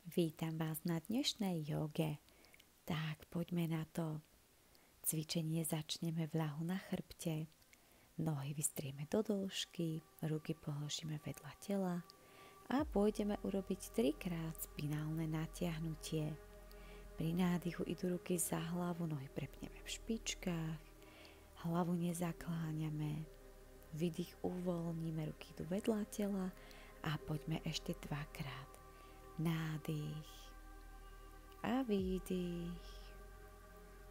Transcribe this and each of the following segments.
Vítam vás na dnešnej joge. Tak poďme na to. Cvičenie začneme v ľahu na chrbte. Nohy vystrieme do dĺžky, ruky položíme vedľa tela a pôjdeme urobiť 3-krát spinálne natiahnutie. Pri nádychu idú ruky za hlavu, nohy prepneme v špičkách, hlavu nezakláňame, vydych uvoľníme, ruky idú vedľa tela a poďme ešte 2-krát. Nádych a výdych.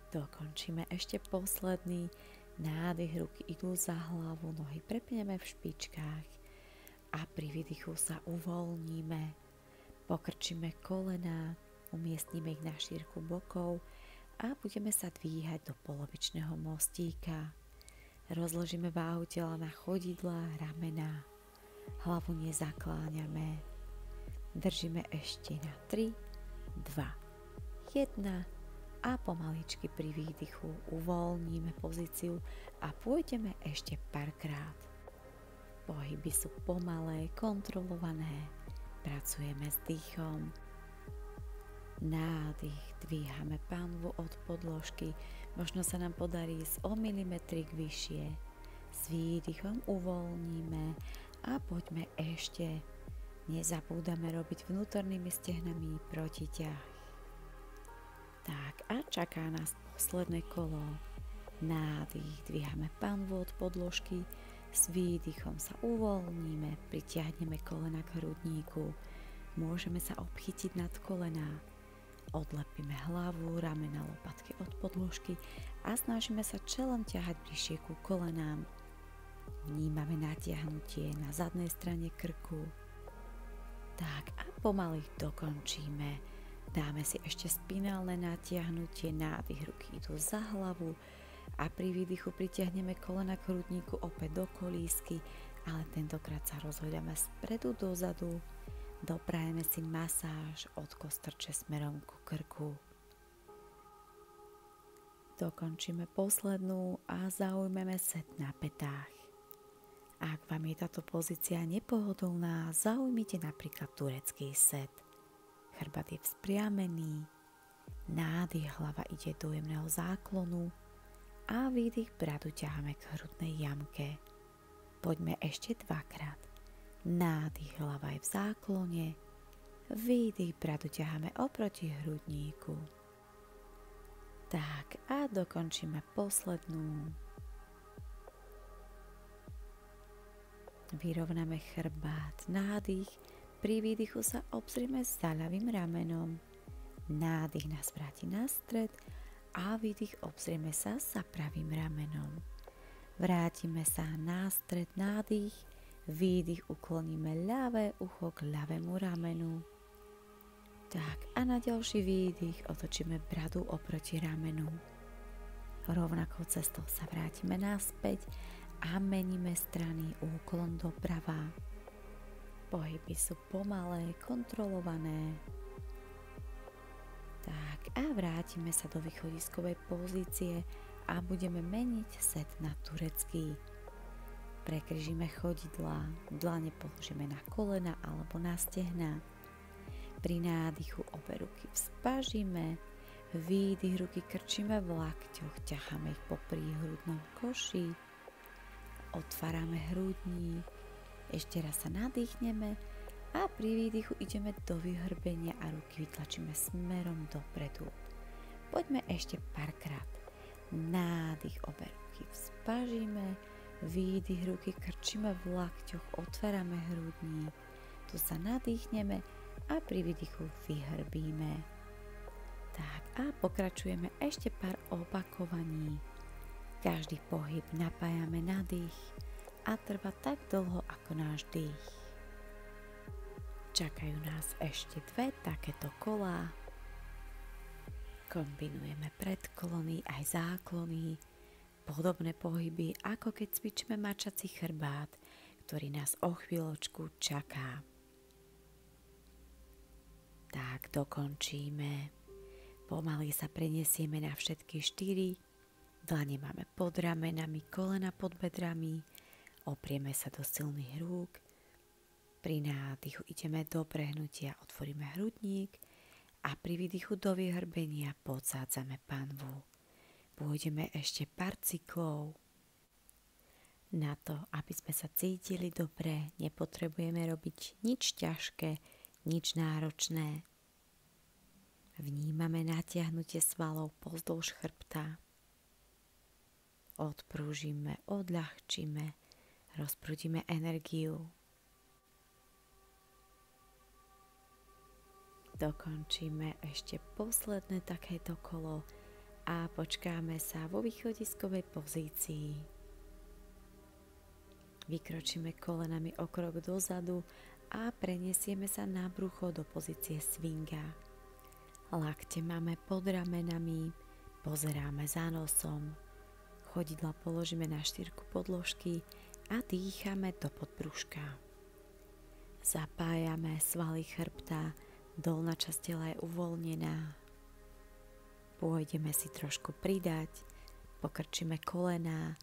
Dokončíme ešte posledný nádych, ruky idú za hlavu, nohy prepneme v špičkách a pri výdychu sa uvoľníme. Pokrčíme kolená, umiestnime ich na šírku bokov a budeme sa dvíhať do polovičného mostíka. Rozložíme váhu tela na chodidlá, ramená. Hlavu nezakláňame. Držíme ešte na 3, 2, 1 a pomaličky pri výdychu uvoľníme pozíciu a pôjdeme ešte párkrát. Pohyby sú pomalé, kontrolované. Pracujeme s dýchom. Nádych, dvíhame panvu od podložky, možno sa nám podarí ísť o milimetrik vyššie. S výdychom uvoľníme a poďme ešte. Nezabúdame robiť vnútornými stehnami protiťah. Tak a čaká nás posledné kolo. Nádych, dvíhame panvu od podložky, s výdychom sa uvoľníme, pritiahneme kolena k hrudníku, môžeme sa obchytiť nad kolená, odlepíme hlavu, ramena, lopatky od podložky a snažíme sa čelom ťahať bližšie ku kolenám. Vnímame natiahnutie na zadnej strane krku. Tak a pomaly dokončíme. Dáme si ešte spinálne natiahnutie, nádych, ruky idú za hlavu a pri výdychu pritiahneme kolena k hrudníku opäť do kolísky, ale tentokrát sa rozhoďame spredu dozadu. Doprajeme si masáž od kostrče smerom ku krku. Dokončíme poslednú a zaujmeme set na pätách. Ak vám je táto pozícia nepohodlná, zaujmite napríklad turecký set. Chrbát je vzpriamený, nádych, hlava ide do jemného záklonu a výdych bradu ťaháme k hrudnej jamke. Poďme ešte 2-krát. Nádych, hlava je v záklone, výdych bradu ťaháme oproti hrudníku. Tak a dokončíme poslednú. Vyrovnáme chrbát, nádych, pri výdychu sa obzrieme s ľavým ramenom. Nádych nás vráti na stred a výdych obzrieme sa za pravým ramenom. Vrátime sa na stred, nádych, výdych ukloníme ľavé ucho k ľavému ramenu. Tak a na ďalší výdych otočíme bradu oproti ramenu. Rovnakou cestou sa vrátime naspäť a meníme strany, úklon doprava. Pohyby sú pomalé, kontrolované. Tak a vrátime sa do východiskovej pozície a budeme meniť set na turecký. Prekryžíme chodidlá, dlane položíme na kolena alebo na stehná. Pri nádychu obe ruky vzpažíme, výdych ruky krčíme v lakťoch, ťaháme ich popri hrudnom koši. Otvárame hrudník, ešte raz sa nadýchneme a pri výdychu ideme do vyhrbenia a ruky vytlačíme smerom dopredu. Poďme ešte párkrát. Nádych, obe ruky vzpažíme, výdych, ruky krčíme v lakťoch, otvárame hrudník, tu sa nadýchneme a pri výdychu vyhrbíme. Tak a pokračujeme ešte pár opakovaní. Každý pohyb napájame na dých a trvá tak dlho ako náš dých. Čakajú nás ešte 2 takéto kolá. Kombinujeme predklony aj záklony, podobné pohyby ako keď cvičíme mačací chrbát, ktorý nás o chvíľočku čaká. Tak dokončíme. Pomaly sa preniesieme na všetky 4. Dlane máme pod ramenami, kolena pod bedrami, oprieme sa do silných rúk. Pri nádychu ideme do prehnutia, otvoríme hrudník a pri výdychu do vyhrbenia podsádzame panvu. Pôjdeme ešte pár cyklov. Na to, aby sme sa cítili dobre, nepotrebujeme robiť nič ťažké, nič náročné. Vnímame natiahnutie svalov pozdĺž chrbta. Odprúžime, odľahčíme, rozprúdime energiu. Dokončíme ešte posledné takéto kolo a počkáme sa vo východiskovej pozícii. Vykročíme kolenami o krok dozadu a preniesieme sa na brucho do pozície swinga. Lakte máme pod ramenami, pozeráme za nosom, chodidla položíme na štyrku podložky a dýchame do podbrúška. Zapájame svaly chrbta, dolná časť tela je uvoľnená. Pôjdeme si trošku pridať, pokrčíme kolená,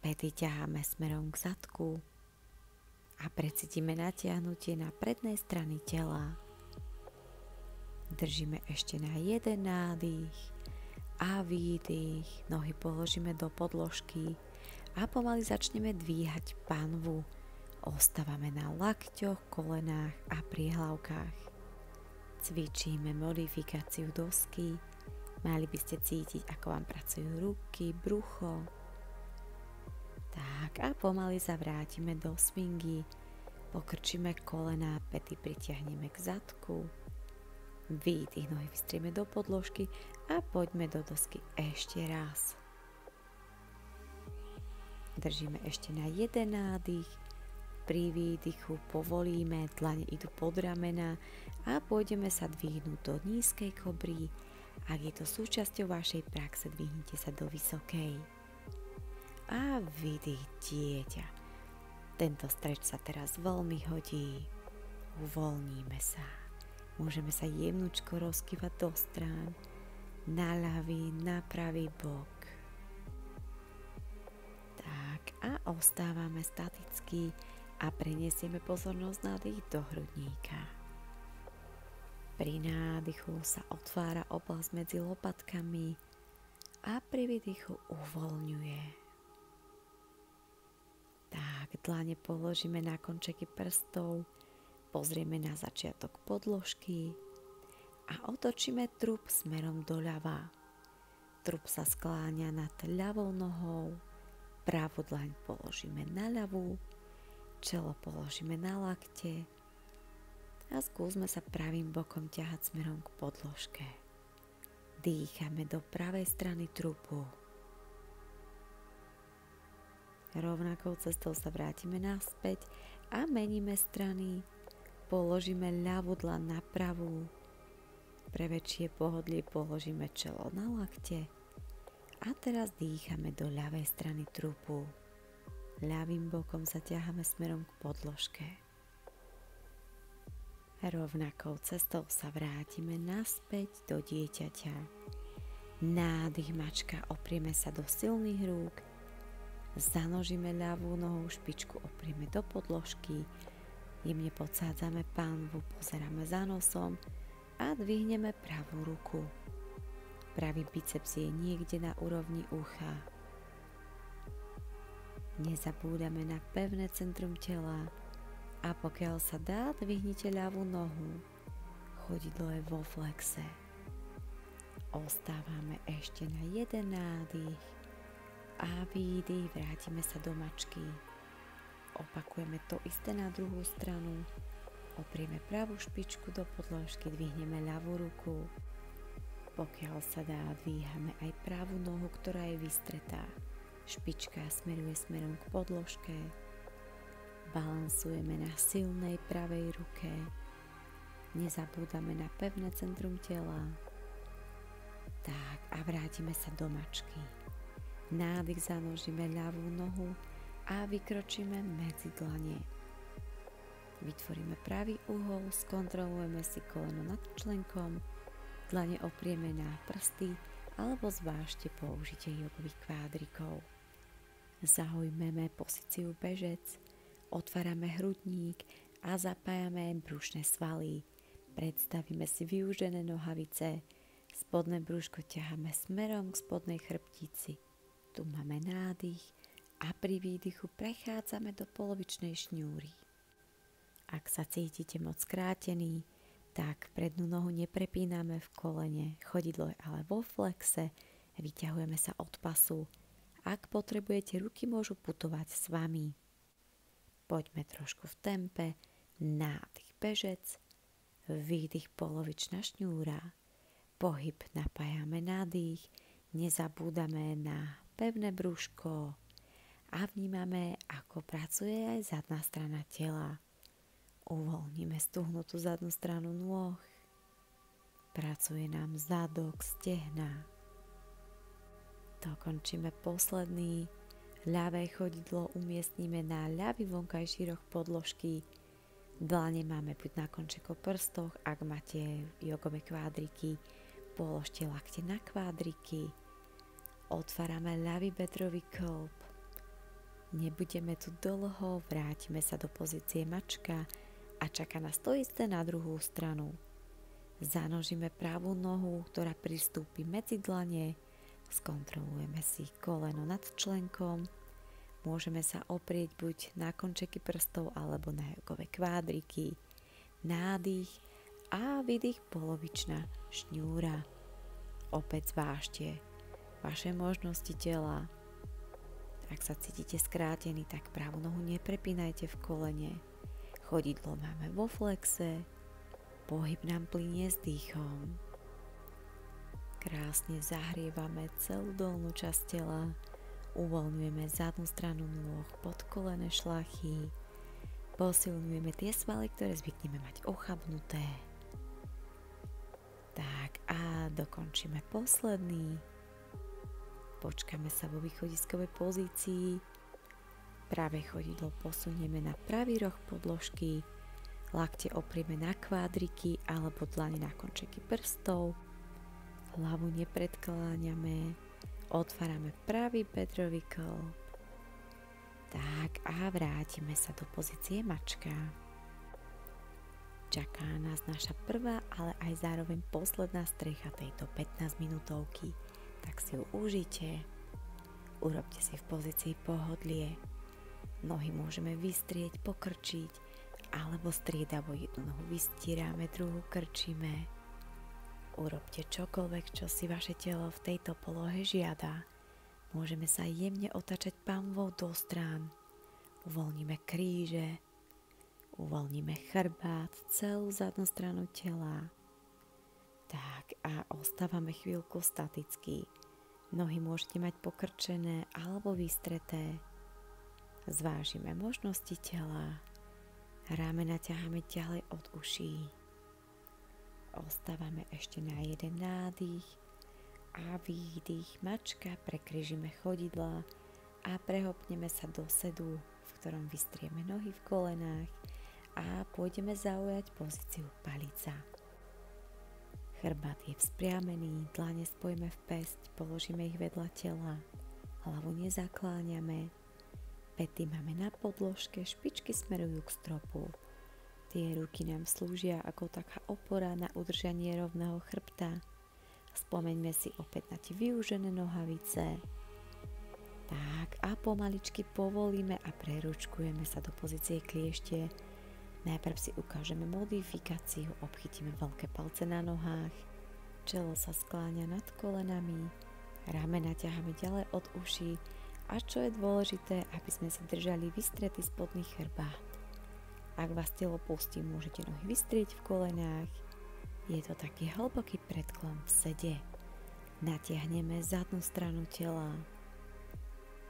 päty ťaháme smerom k zadku a precítime natiahnutie na prednej strany tela. Držíme ešte na jeden nádych a výdych, nohy položíme do podložky a pomaly začneme dvíhať panvu. Ostávame na lakťoch, kolenách a priehlavkách. Cvičíme modifikáciu dosky. Mali by ste cítiť, ako vám pracujú ruky, brucho. Tak a pomaly sa vrátime do swingy. Pokrčíme kolená, päty pritiahneme k zadku. Výdych, nohy vystrieme do podložky a poďme do dosky ešte raz. Držíme ešte na jeden nádych. Pri výdychu povolíme, dlane idú pod ramena a pôjdeme sa dvihnúť do nízkej kobry. Ak je to súčasťou vašej praxe, dvihnite sa do vysokej. A výdych dieťa. Tento stretch sa teraz veľmi hodí. Uvoľníme sa. Môžeme sa jemnúčko rozkývať do strán, na ľavý, na pravý bok. Tak a ostávame staticky a preniesieme pozornosť na dých do hrudníka. Pri nádychu sa otvára oblasť medzi lopatkami a pri výdychu uvoľňuje. Tak, dlane položíme na končeky prstov, pozrieme na začiatok podložky a otočíme trup smerom doľava. Trup sa skláňa nad ľavou nohou, pravú dlaň položíme na ľavú, čelo položíme na lakte a skúsme sa pravým bokom ťahať smerom k podložke. Dýchame do pravej strany trupu. Rovnakou cestou sa vrátime naspäť a meníme strany. Položíme ľavú dlaň na pravú. Pre väčšie pohodlie položíme čelo na lakte. A teraz dýchame do ľavej strany trupu. Ľavým bokom sa ťaháme smerom k podložke. Rovnakou cestou sa vrátime naspäť do dieťaťa. Nádych mačka, oprieme sa do silných rúk. Zanožíme ľavú nohu, špičku oprieme do podložky. Jemne podsádzame panvu, pozeráme za nosom a dvihneme pravú ruku. Pravý biceps je niekde na úrovni ucha. Nezabúdame na pevné centrum tela a pokiaľ sa dá, dvihnite ľavú nohu. Chodidlo je vo flexe. Ostávame ešte na jeden nádych a výdych, vrátime sa do mačky. Opakujeme to isté na druhú stranu. Oprieme pravú špičku do podložky, dvihneme ľavú ruku. Pokiaľ sa dá, dvíhame aj pravú nohu, ktorá je vystretá. Špička smeruje smerom k podložke. Balansujeme na silnej pravej ruke. Nezabúdame na pevné centrum tela. Tak a vrátime sa do mačky. Nádych, zanožíme ľavú nohu a vykročíme medzi dlane. Vytvoríme pravý uhol, skontrolujeme si koleno nad členkom, dlane oprieme na prsty alebo zvážte použitie jogových kvádrikov. Zahojmeme pozíciu bežec, otvárame hrudník a zapájame brušné svaly. Predstavíme si vyúžené nohavice, spodné brúško ťaháme smerom k spodnej chrbtici. Tu máme nádych a pri výdychu prechádzame do polovičnej šňúry. Ak sa cítite moc skrátený, tak prednú nohu neprepíname v kolene, chodidlo je ale vo flexe, vyťahujeme sa od pasu. Ak potrebujete, ruky môžu putovať s vami. Poďme trošku v tempe, nádych bežec, výdych polovičná šňúra, pohyb napájame nádych, nezabúdame na pevné brúško a vnímame, ako pracuje aj zadná strana tela. Uvoľníme stuhnutú zadnú stranu nôh, pracuje nám zadok, stehna. Dokončíme posledný, ľavé chodidlo umiestnime na ľavý vonkajší roh podložky. Dlane máme buď na končekoch prstoch, ak máte jogové kvádriky, položte lakte na kvádriky. Otvárame ľavý bedrový kĺb. Nebudeme tu dlho, vrátime sa do pozície mačka a čaká nás to isté na druhú stranu. Zanožíme pravú nohu, ktorá pristúpi medzi dlane, skontrolujeme si koleno nad členkom. Môžeme sa oprieť buď na končeky prstov alebo na jogové kvádriky. Nádych a výdych polovičná šňúra. Opäť zvážte vaše možnosti tela. Ak sa cítite skrátený, tak pravú nohu neprepínajte v kolene. Chodidlo máme vo flexe. Pohyb nám plynie s dýchom. Krásne zahrievame celú dolnú časť tela. Uvoľňujeme zadnú stranu nôh, podkolené šlachy, posilňujeme tie svaly, ktoré zvykneme mať ochabnuté. Tak a dokončíme posledný. Počkáme sa vo východiskovej pozícii. Pravé chodidlo posunieme na pravý roh podložky, lakte oprieme na kvádriky alebo dlane na končeky prstov, hlavu nepredkláňame. Otvárame pravý bedrový kĺb. Tak a vrátime sa do pozície mačka. Čaká nás naša prvá, ale aj zároveň posledná strecha tejto 15 minútovky. Tak si ju užite. Urobte si v pozícii pohodlie. Nohy môžeme vystrieť, pokrčiť, alebo striedavo jednu nohu vystierame, druhú krčíme. Urobte čokoľvek, čo si vaše telo v tejto polohe žiada. Môžeme sa jemne otačať pánvou do strán. Uvoľníme kríže, uvoľníme chrbát, celú zadnú stranu tela. Tak a ostávame chvíľku staticky. Nohy môžete mať pokrčené alebo vystreté. Zvážime možnosti tela. Ramena ťaháme ďalej od uší. Ostávame ešte na jeden nádych a výdych. Mačka, prekrížime chodidla a prehopneme sa do sedu, v ktorom vystrieme nohy v kolenách a pôjdeme zaujať pozíciu palica. Chrbát je vzpriamený, dlane spojíme v päsť, položíme ich vedľa tela, hlavu nezakláňame, päty máme na podložke, špičky smerujú k stropu. Tie ruky nám slúžia ako taká opora na udržanie rovného chrbta. Spomeňme si opäť na tie vyúžené nohavice. Tak a pomaličky povolíme a preručkujeme sa do pozície kliešte. Najprv si ukážeme modifikáciu, obchytíme veľké palce na nohách, čelo sa skláňa nad kolenami, ramena ťaháme ďalej od uší a čo je dôležité, aby sme sa držali vystretý spodný chrbát. Ak vás telo pustí, môžete nohy vystrieť v kolenách. Je to taký hlboký predklon v sede. Natiahneme zadnú stranu tela.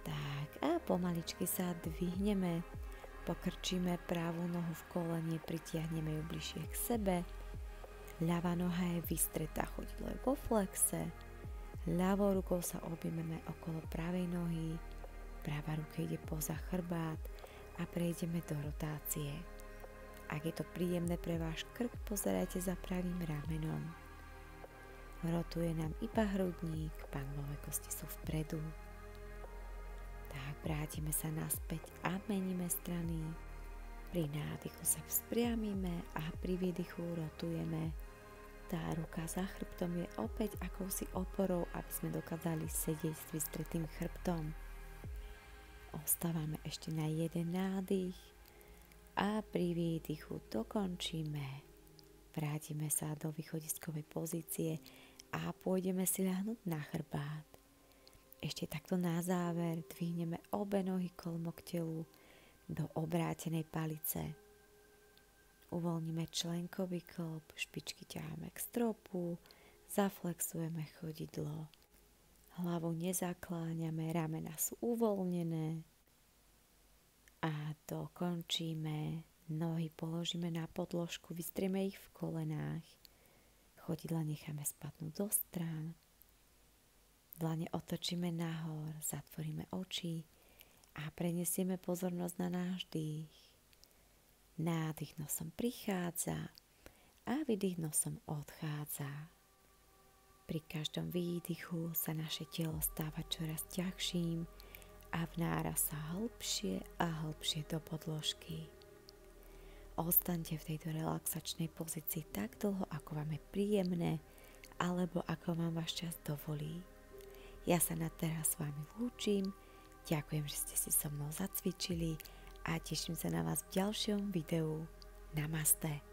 Tak a pomaličky sa dvihneme. Pokrčíme pravú nohu v kolene, pritiahneme ju bližšie k sebe. Ľavá noha je vystretá, chodidlo je vo flexe. Ľavou rukou sa objmeme okolo pravej nohy. Pravá ruka ide poza chrbát a prejdeme do rotácie. Ak je to príjemné pre váš krk, pozerajte za pravým ramenom. Rotuje nám iba hrudník, pánvové kosti sú vpredu. Tak vrátime sa naspäť a meníme strany. Pri nádychu sa vzpriamime a pri výdychu rotujeme. Tá ruka za chrbtom je opäť akousi oporou, aby sme dokázali sedieť s vystretým chrbtom. Ostávame ešte na jeden nádych a pri výdychu dokončíme. Vrátime sa do východiskovej pozície a pôjdeme si ľahnúť na chrbát. Ešte takto na záver dvihneme obe nohy kolmo k telu do obrátenej palice. Uvoľníme členkový klb, špičky ťaháme k stropu, zaflexujeme chodidlo. Hlavu nezakláňame, ramena sú uvoľnené a dokončíme. Nohy položíme na podložku, vystrieme ich v kolenách. Chodidla necháme spadnúť do strán. Dlane otočíme nahor, zatvoríme oči a prenesieme pozornosť na náš dých. Nádych nosom prichádza a výdych nosom odchádza. Pri každom výdychu sa naše telo stáva čoraz ťažším a vnára sa hlbšie a hlbšie do podložky. Ostaňte v tejto relaxačnej pozícii tak dlho, ako vám je príjemné alebo ako vám váš čas dovolí. Ja sa na teraz s vami lúčim. Ďakujem, že ste si so mnou zacvičili a teším sa na vás v ďalšom videu. Namaste.